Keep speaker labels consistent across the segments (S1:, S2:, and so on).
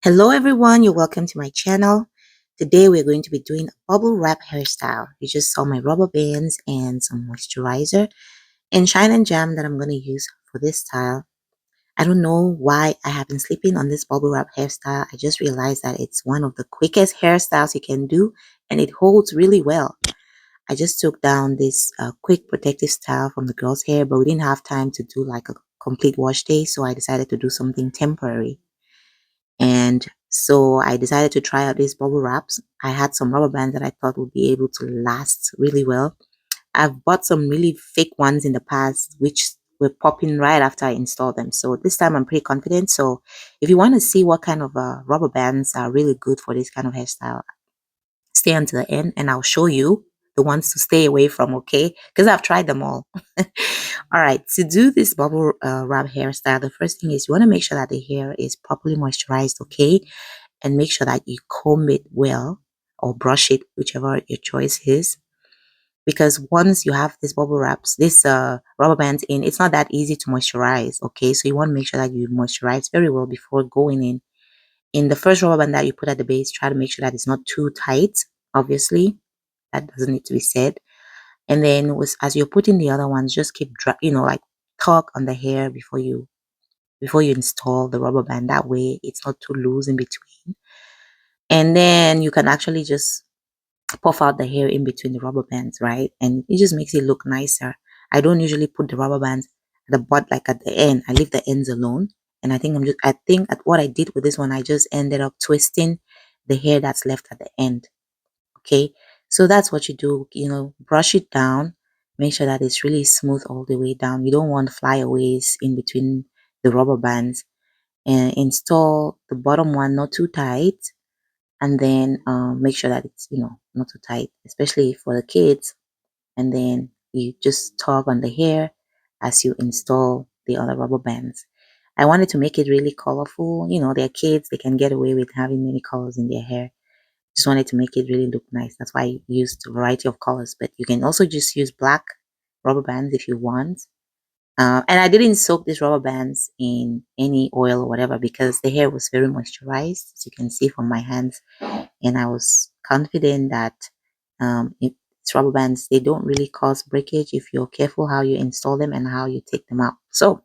S1: Hello everyone, you're welcome to my channel. Today we're going to be doing a bubble wrap hairstyle. You just saw my rubber bands and some moisturizer and shine and jam that I'm going to use for this style. I don't know why I have been sleeping on this bubble wrap hairstyle. I just realized that it's one of the quickest hairstyles you can do and it holds really well. I just took down this quick protective style from the girl's hair, but we didn't have time to do like a complete wash day, so I decided to do something temporary. And so I decided to try out these bubble wraps. I had some rubber bands that I thought would be able to last really well. I've bought some really fake ones in the past, which were popping right after I installed them. So this time I'm pretty confident. So if you want to see what kind of rubber bands are really good for this kind of hairstyle, stay until the end and I'll show you the ones to stay away from, okay? Because I've tried them all. All right, to do this bubble wrap hairstyle, the first thing is you want to make sure that the hair is properly moisturized, okay? And make sure that you comb it well or brush it, whichever your choice is. Because once you have these bubble wraps, this rubber bands in, it's not that easy to moisturize, okay? So you want to make sure that you moisturize very well before going in. In the first rubber band that you put at the base, try to make sure that it's not too tight, obviously. That doesn't need to be said. And then as you're putting the other ones, just keep, like tug on the hair before you install the rubber band. That way it's not too loose in between. And then you can actually just puff out the hair in between the rubber bands, right? And it just makes it look nicer. I don't usually put the rubber bands at the butt, like at the end. I leave the ends alone. And I think at what I did with this one, I just ended up twisting the hair that's left at the end. Okay. So that's what you do, brush it down, make sure that it's really smooth all the way down. You don't want flyaways in between the rubber bands, and install the bottom one not too tight, and then make sure that it's not too tight, especially for the kids. And then you just tug on the hair as you install the other rubber bands. I wanted to make it really colorful. They're kids, they can get away with having many colors in their hair. Just wanted to make it really look nice. That's why I used a variety of colors, but you can also just use black rubber bands if you want. And I didn't soak these rubber bands in any oil or whatever because the hair was very moisturized, as you can see from my hands. And I was confident that these rubber bands, they don't really cause breakage if you're careful how you install them and how you take them out. So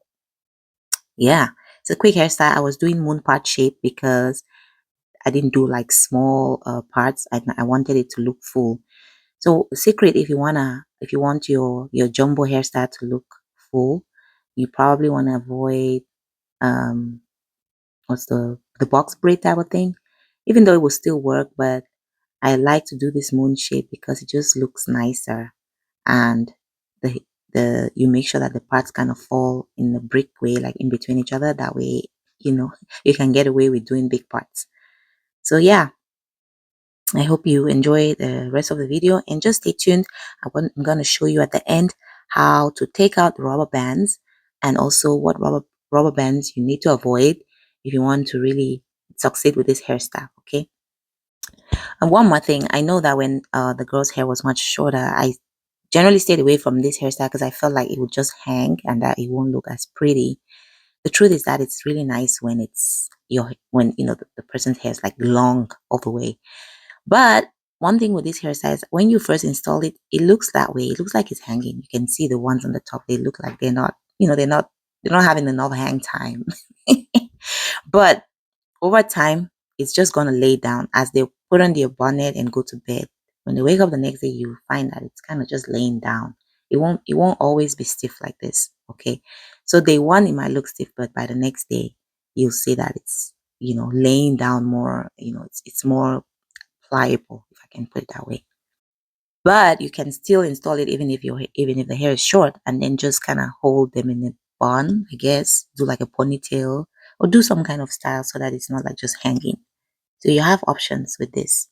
S1: yeah, it's a quick hairstyle. I was doing moon part shape because I didn't do like small parts. I wanted it to look full. So secret, if you want your jumbo hairstyle to look full, you probably want to avoid what's the box braid type of thing, even though it will still work. But I like to do this moon shape because it just looks nicer, and the you make sure that the parts kind of fall in the brick way, like in between each other. That way, you can get away with doing big parts. So yeah, I hope you enjoy the rest of the video and just stay tuned. I'm going to show you at the end how to take out the rubber bands and also what rubber bands you need to avoid if you want to really succeed with this hairstyle, okay? And one more thing, I know that when the girl's hair was much shorter, I generally stayed away from this hairstyle because I felt like it would just hang and that it won't look as pretty. The truth is that it's really nice when the person's hair is like long all the way. But one thing with this hairstyle is when you first install it, it looks that way. It looks like it's hanging. You can see the ones on the top. They look like they're not having enough hang time. But over time, it's just gonna lay down as they put on their bonnet and go to bed. When they wake up the next day, you find that it's kind of just laying down. It won't always be stiff like this. Okay. So day one it might look stiff, but by the next day, you'll see that it's laying down more, it's more pliable, if I can put it that way. But you can still install it even if the hair is short, and then just kind of hold them in a bun, I guess, do like a ponytail or do some kind of style so that it's not like just hanging. So you have options with this.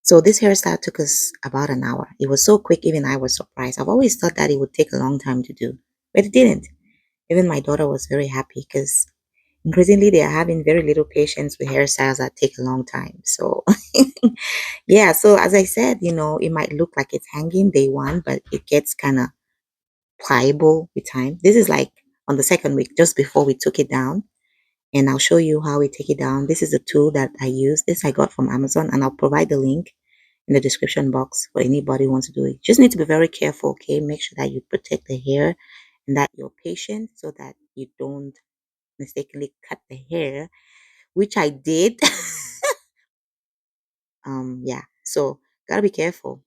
S1: So this hairstyle took us about an hour. It was so quick, even I was surprised. I've always thought that it would take a long time to do, but it didn't. Even my daughter was very happy because increasingly they are having very little patience with hairstyles that take a long time. So yeah, so as I said, it might look like it's hanging day one, but it gets kind of pliable with time. This is like on the second week, just before we took it down. And I'll show you how we take it down. This is the tool that I use. This I got from Amazon, and I'll provide the link in the description box for anybody who wants to do it. Just need to be very careful, okay? Make sure that you protect the hair and that you're patient so that you don't mistakenly cut the hair, which I did. Yeah, so gotta be careful.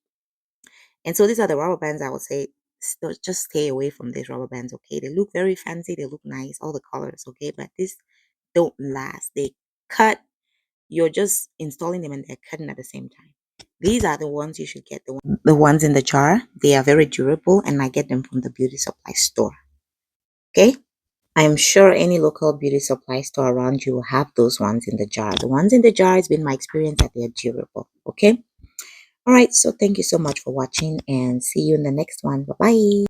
S1: And so these are the rubber bands. I would say just stay away from these rubber bands, okay? They look very fancy, they look nice, all the colors, okay? But these don't last. They cut. You're just installing them and they're cutting at the same time. These are the ones you should get, the ones in the jar. They are very durable, and I get them from the beauty supply store. Okay? I am sure any local beauty supply store around you will have those ones in the jar. The ones in the jar, has been my experience that they're durable. Okay? All right, so thank you so much for watching, and see you in the next one. Bye-bye.